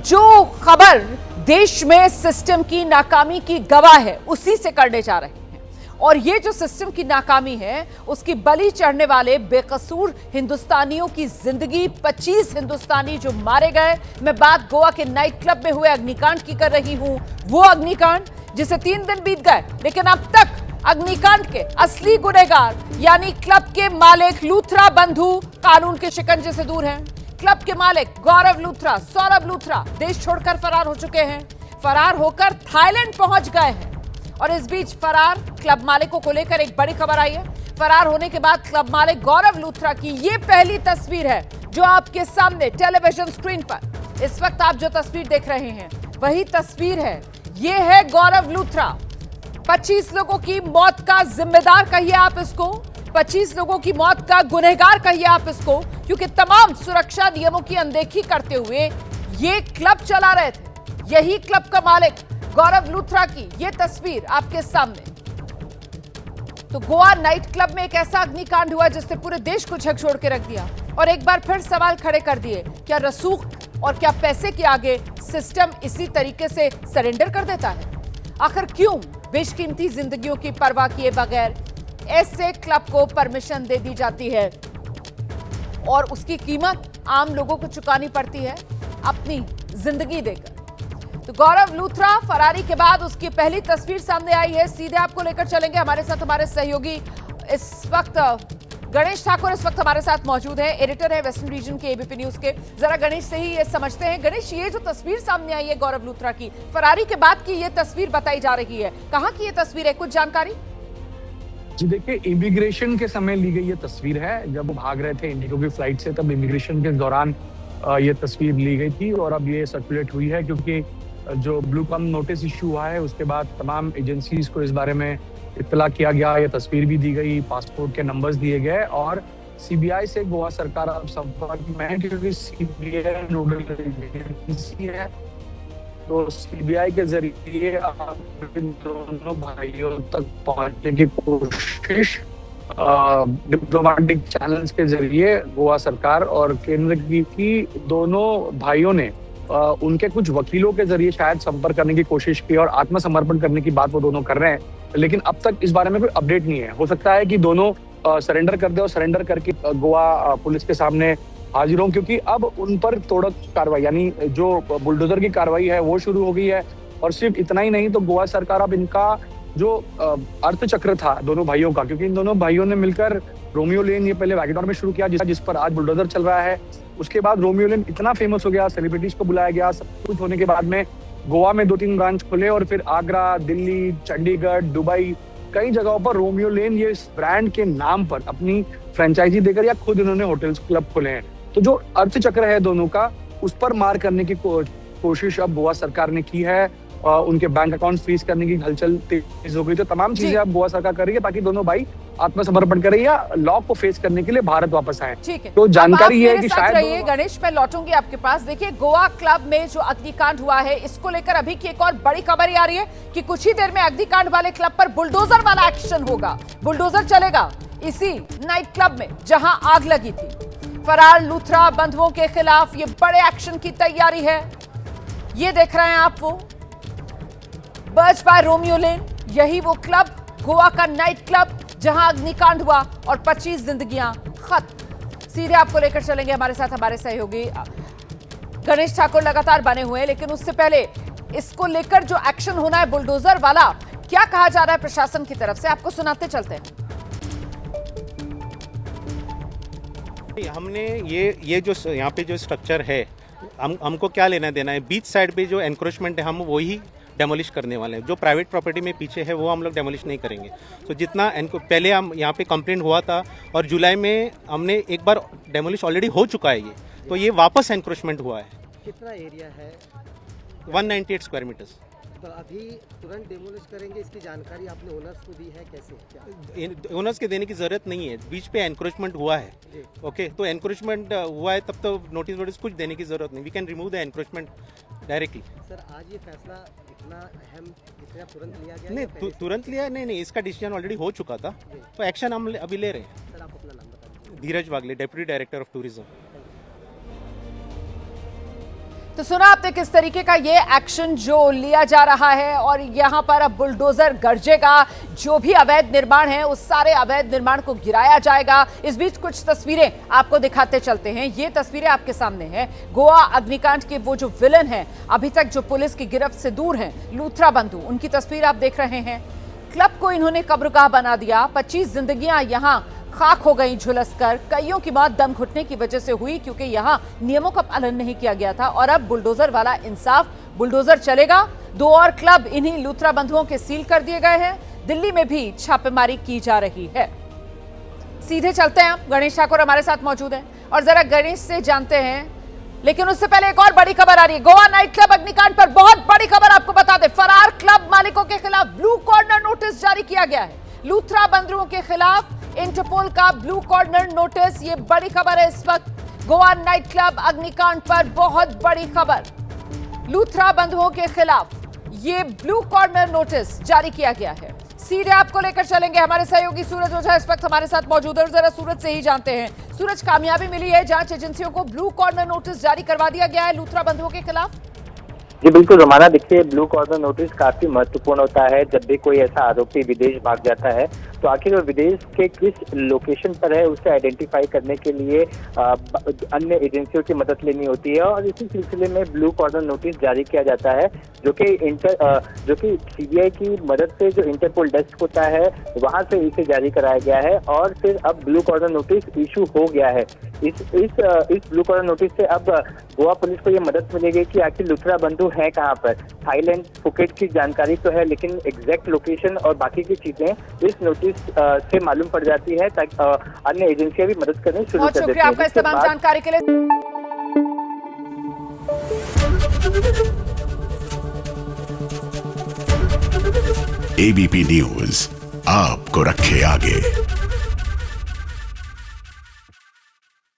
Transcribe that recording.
जो खबर देश में सिस्टम की नाकामी की गवाह है उसी से करने जा रहे हैं। और ये जो सिस्टम की नाकामी है उसकी बलि चढ़ने वाले बेकसूर हिंदुस्तानियों की जिंदगी, 25 हिंदुस्तानी जो मारे गए। मैं बात गोवा के नाइट क्लब में हुए अग्निकांड की कर रही हूं। वो अग्निकांड जिसे 3 दिन बीत गए, लेकिन अब तक अग्निकांड के असली गुनहगार यानी क्लब के मालिक लूथरा बंधु कानून के शिकंजे से दूर हैं। क्लब के मालिक गौरव लूथरा, सौरभ लूथरा देश छोड़कर फरार हो चुके हैं। फरार होकर थाईलैंड पहुंच गए हैं। और इस बीच फरार क्लब मालिकों को लेकर एक बड़ी खबर आई है। फरार होने के बाद क्लब मालिक गौरव लूथरा की ये पहली तस्वीर है जो आपके सामने टेलीविजन स्क्रीन पर इस वक्त आप जो तस्वीर देख रहे हैं वही तस्वीर है। ये है गौरव लूथरा। 25 लोगों की मौत का जिम्मेदार कहिए आप इसको, 25 लोगों की मौत का गुनहगार कहिए आप इसको, क्योंकि तमाम सुरक्षा नियमों की अनदेखी करते हुए ये क्लब चला रहे थे। यही क्लब का मालिक गौरव लूथरा की ये तस्वीर आपके सामने। तो गोवा नाइट क्लब में एक ऐसा अग्निकांड हुआ जिसने पूरे देश को झकझोर के रख दिया और एक बार फिर सवाल खड़े कर दिए, क्या रसूख और क्या पैसे के आगे सिस्टम इसी तरीके से सरेंडर कर देता है? आखिर क्यों बेशकीमती जिंदगियों की परवाह किए बगैर ऐसे क्लब को परमिशन दे दी जाती है और उसकी कीमत आम लोगों को चुकानी पड़ती है अपनी जिंदगी देकर? तो गौरव लूथरा फरारी के बाद उसकी पहली तस्वीर सामने आई है। सीधे आपको लेकर चलेंगे। हमारे साथ हमारे सहयोगी इस वक्त गणेश ठाकुर इस वक्त हमारे साथ मौजूद है, एडिटर है वेस्टर्न रीजन के एबीपी न्यूज के। जरा गणेश से ही ये समझते हैं। गणेश, ये जो तस्वीर सामने आई है गौरव लूथरा की, फरारी के बाद की ये तस्वीर बताई जा रही है, कहाँ की ये तस्वीर है, कुछ जानकारी? जी देखिए, इमिग्रेशन के समय ली गई ये तस्वीर है। जब वो भाग रहे थे इंडिगो की फ्लाइट से तब इमिग्रेशन के दौरान ये तस्वीर ली गई थी और अब ये सर्कुलेट हुई है, क्योंकि जो ब्लू पम नोटिस इशू हुआ है उसके बाद तमाम एजेंसीज को इस बारे में इत्तला किया गया। ये तस्वीर भी दी गई, पासपोर्ट के नंबर्स दिए गए और सीबीआई से गोवा सरकार अब संपर्क में है, क्योंकि सीबीआई नोडल एजेंसी है। तो सीबीआई के जरिए आप इन दोनों भाइयों तक पहुंचने की कोशिश डिप्लोमेटिक चैनल्स के जरिए गोवा सरकार और केंद्र की दोनों भाइयों ने उनके कुछ वकीलों के जरिए शायद संपर्क करने की कोशिश की और आत्मसमर्पण करने की बात वो दोनों कर रहे हैं। लेकिन अब तक इस बारे में कोई अपडेट नहीं है। हो सकता है कि दोनों सरेंडर कर दे और सरेंडर करके गोवा पुलिस के सामने हाजिर हों, क्योंकि अब उन पर तोड़क कार्रवाई यानी जो बुलडोजर की कार्रवाई है वो शुरू हो गई है। और सिर्फ इतना ही नहीं, तो गोवा सरकार अब इनका जो अर्थचक्र था दोनों भाइयों का, क्योंकि इन दोनों भाइयों ने मिलकर रोमियो लेन ये पहले वैगनर में शुरू किया जिस पर आज बुलडोजर चल रहा है। उसके बाद रोमियो लेन इतना फेमस हो गया, सेलिब्रिटीज को बुलाया गया, सब कुछ होने के बाद में गोवा में 2-3 ब्रांच खुले और फिर आगरा, दिल्ली, चंडीगढ़, दुबई, कई जगहों पर रोमियो लेन ये इस ब्रांड के नाम पर अपनी फ्रेंचाइजी देकर या खुद इन्होंने होटल्स क्लब खोले हैं। तो जो अर्थचक्र है दोनों का, उस पर मार करने की कोशिश अब गोवा सरकार ने की है। उनके बैंक अकाउंट फ्रीज करने की हलचल तेज हो गई। तो तमाम चीजें अब गोवा सरकार कर रही है ताकि दोनों भाई आत्मसमर्पण करें या लॉ को फेस करने के लिए भारत वापस आए। ठीक है, तो जानकारी ये है कि शायद रहिए गणेश, मैं लौटूंगी आपके पास। देखिए, गोवा क्लब में जो अग्निकांड हुआ है इसको लेकर अभी की एक और बड़ी खबर आ रही है कि कुछ ही देर में अग्निकांड वाले क्लब पर बुलडोजर वाला एक्शन होगा। बुलडोजर चलेगा इसी नाइट क्लब में जहां आग लगी थी। फरार लूथरा बंधुओं के खिलाफ ये बड़े एक्शन की तैयारी है। ये देख रहे हैं आप, वो बर्ज बाय रोमियो लेन, यही वो क्लब, गोवा का नाइट क्लब जहां अग्निकांड हुआ और 25 जिंदगियां खत्म। सीधे आपको लेकर चलेंगे। हमारे साथ हमारे सहयोगी गणेश ठाकुर लगातार बने हुए हैं, लेकिन उससे पहले इसको लेकर जो एक्शन होना है बुलडोजर वाला, क्या कहा जा रहा है प्रशासन की तरफ से, आपको सुनाते चलते हैं। हमने ये जो यहाँ पे जो स्ट्रक्चर है, हमको क्या लेना देना है? बीच साइड पे जो एनक्रोचमेंट है हम वही डेमोलिश करने वाले हैं। जो प्राइवेट प्रॉपर्टी में पीछे है वो हम लोग डेमोलिश नहीं करेंगे। तो जितना पहले हम यहाँ पे कंप्लेंट हुआ था और जुलाई में हमने एक बार डेमोलिश ऑलरेडी हो चुका है ये, तो ये वापस एनक्रोचमेंट हुआ है। कितना एरिया है? 198 स्क्वायर मीटर्स। तो अभी तुरंत डेमोलिश करेंगे, इसकी जानकारी आपने ओनर्स को दी है? कैसे? ओनर्स के देने की जरूरत नहीं है, बीच पे एनक्रोचमेंट हुआ है। ओके, तो एनक्रोचमेंट हुआ है तब तो नोटिस कुछ देने की जरूरत नहीं। We can remove the encroachment directly. Sir, आज ये फैसला इतना अहम, इतना तुरंत लिया गया? नहीं, तुरंत लिया नहीं, इसका डिसीजन ऑलरेडी हो चुका था, तो एक्शन हम अभी ले रहे हैं। सर, आप अपना नाम बताइए। धीरज वागले, डेप्यूटी डायरेक्टर ऑफ टूरिज्म। तो सुना आपने किस तरीके का ये एक्शन जो लिया जा रहा है और यहां पर अब बुलडोजर गरजेगा, जो भी अवैध निर्माण है उस सारे अवैध निर्माण को गिराया जाएगा। इस बीच कुछ तस्वीरें आपको दिखाते चलते हैं। ये तस्वीरें आपके सामने हैं गोवा अग्निकांड के वो जो विलन हैं, अभी तक जो पुलिस की गिरफ्त से दूर हैं, लूथरा बंधु, उनकी तस्वीर आप देख रहे हैं। क्लब को इन्होंने कब्रगाह बना दिया। 25 जिंदगियां यहां खाक हो गई झुलसकर। कईयों की मौत दम घुटने की वजह से हुई क्योंकि यहां नियमों का पालन नहीं किया गया था। और अब बुलडोजर वाला इंसाफ, बुलडोजर चलेगा। 2 और क्लब इन्हीं लूथरा बंधुओं के सील कर दिए गए हैं। दिल्ली में भी छापेमारी की जा रही है। सीधे चलते हैं, गणेश ठाकुर हमारे साथ मौजूद हैं और जरा गणेश से जानते हैं। लेकिन उससे पहले एक और बड़ी खबर आ रही है। गोवा नाइट क्लब अग्निकांड पर बहुत बड़ी खबर आपको बता दें। फरार क्लब मालिकों के खिलाफ ब्लू कॉर्नर नोटिस जारी किया गया है। लूथरा बंधुओं के खिलाफ इंटरपोल का ब्लू कॉर्नर नोटिस, ये बड़ी खबर है इस वक्त। गोवा नाइट क्लब अग्निकांड पर बहुत बड़ी खबर। लूथरा बंधुओं के खिलाफ ये ब्लू कॉर्नर नोटिस जारी किया गया है। सीधे आपको लेकर चलेंगे, हमारे सहयोगी सूरज ओझा इस वक्त हमारे साथ मौजूद है और जरा सूरज से ही जानते हैं। सूरज, कामयाबी मिली है, जांच एजेंसियों को ब्लू कॉर्नर नोटिस जारी करवा दिया गया है लूथरा बंधुओं के खिलाफ। जी बिल्कुल रोमाना, देखिए ब्लू कॉर्नर नोटिस काफी महत्वपूर्ण होता है। जब भी कोई ऐसा आरोपी विदेश भाग जाता है तो आखिर वो विदेश के किस लोकेशन पर है उसे आइडेंटिफाई करने के लिए अन्य एजेंसियों की मदद लेनी होती है और इसी सिलसिले में ब्लू कॉर्नर नोटिस जारी किया जाता है, जो कि सीबीआई की मदद से जो इंटरपोल डेस्क होता है वहां से इसे जारी कराया गया है और फिर अब ब्लू कॉर्नर नोटिस इशू हो गया है। इस ब्लू कॉर्नर नोटिस से अब गोवा पुलिस को ये मदद मिलेगी कि आखिर लूथरा बंधु है कहाँ पर। थाईलैंड, फुकेट की जानकारी तो है, लेकिन एग्जैक्ट लोकेशन और बाकी की चीजें इस नोटिस से मालूम पड़ जाती है, ताकि अन्य एजेंसियां भी मदद करनी शुरू कर देती हैं। शुक्रिया आपका इस तमाम जानकारी के लिए। एबीपी न्यूज आपको रखे आगे।